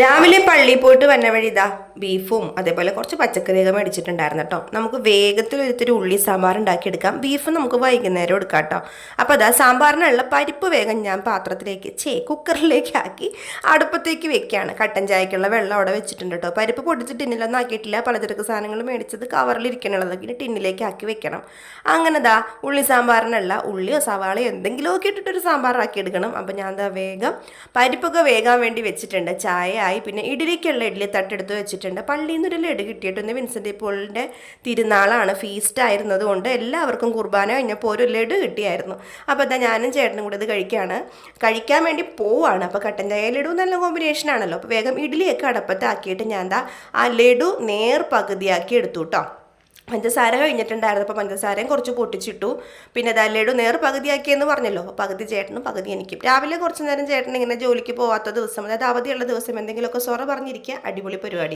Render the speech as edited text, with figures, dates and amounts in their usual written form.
രാവിലെ പള്ളിയിൽ പോയിട്ട് വന്ന വഴി ഇതാ ബീഫും അതേപോലെ കുറച്ച് പച്ചക്കറിയൊക്കെ മേടിച്ചിട്ടുണ്ടായിരുന്നു കേട്ടോ. നമുക്ക് വേഗത്തിൽ ഒരിത്തിരി ഉള്ളി സാമ്പാർ ഉണ്ടാക്കിയെടുക്കാം. ബീഫ് നമുക്ക് വൈകുന്നേരം എടുക്കാം കേട്ടോ. അപ്പോൾ അതാ സാമ്പാറിനുള്ള പരിപ്പ് വേഗം ഞാൻ പാത്രത്തിലേക്ക് കുക്കറിലേക്ക് ആക്കി അടുപ്പത്തേക്ക് വെക്കുകയാണ്. കട്ടൻ ചായക്കുള്ള വെള്ളം അവിടെ വെച്ചിട്ടുണ്ട് കേട്ടോ. പരിപ്പ് പൊടിച്ച് ടിന്നിലൊന്നും ആക്കിയിട്ടില്ല. പലചരക്ക് സാധനങ്ങൾ മേടിച്ചത് കവറിലിരിക്കണുള്ളതൊക്കെ ടിന്നിലേക്ക് ആക്കി വെക്കണം. അങ്ങനെ ദാ ഉള്ളി സാമ്പാറിനുള്ള ഉള്ളിയോ സവാളയോ എന്തെങ്കിലുമൊക്കെ ഇട്ടിട്ടൊരു സാമ്പാറാക്കി എടുക്കണം. അപ്പോൾ ഞാൻ എന്താ വേഗം പരിപ്പൊക്കെ വേകാൻ വേണ്ടി വെച്ചിട്ടുണ്ട്. ചായ ആയി. പിന്നെ ഇഡ്ഡലിക്കുള്ള ഇഡ്ഡലി തട്ടെടുത്ത് വെച്ചിട്ടുണ്ട്. പള്ളിയിൽ നിന്നൊരു ലഡു കിട്ടിയിട്ടുണ്ട്. വിൻസെൻ്റ് പോളിൻ്റെ തിരുനാളാണ്, ഫീസ്റ്റ് ആയിരുന്നത് കൊണ്ട് എല്ലാവർക്കും കുർബാന കഴിഞ്ഞപ്പോൾ ഒരു ലഡു കിട്ടിയായിരുന്നു. അപ്പോൾ അതാ ഞാനും ചേട്ടനും കൂടെ ഇത് കഴിക്കാൻ വേണ്ടി പോവാണ്. അപ്പോൾ കട്ടൻ ചായ ലഡു നല്ല കോമ്പിനേഷൻ ആണല്ലോ. അപ്പോൾ വേഗം ഇഡ്ഡലിയൊക്കെ അടപ്പത്താക്കിയിട്ട് ഞാൻ എന്താ ആ ലഡു നേർ പകുതിയാക്കി എടുത്തു കേട്ടോ. പഞ്ചസാര കഴിഞ്ഞിട്ടുണ്ടായിരുന്നു. അപ്പോൾ പഞ്ചസാരയും കുറച്ച് പൊട്ടിച്ചിട്ടു. പിന്നെ ലഡു നേർ പകുതിയാക്കിയെന്ന് പറഞ്ഞല്ലോ. പകുതി ചേട്ടനും പകുതി എനിക്കും. രാവിലെ കുറച്ച് നേരം ചേട്ടൻ ഇങ്ങനെ ജോലിക്ക് പോകാത്ത ദിവസം, അതായത് അവധിയുള്ള ദിവസം എന്തെങ്കിലുമൊക്കെ സൊറ പറഞ്ഞിരിക്കുക. അടിപൊളി പരിപാടി.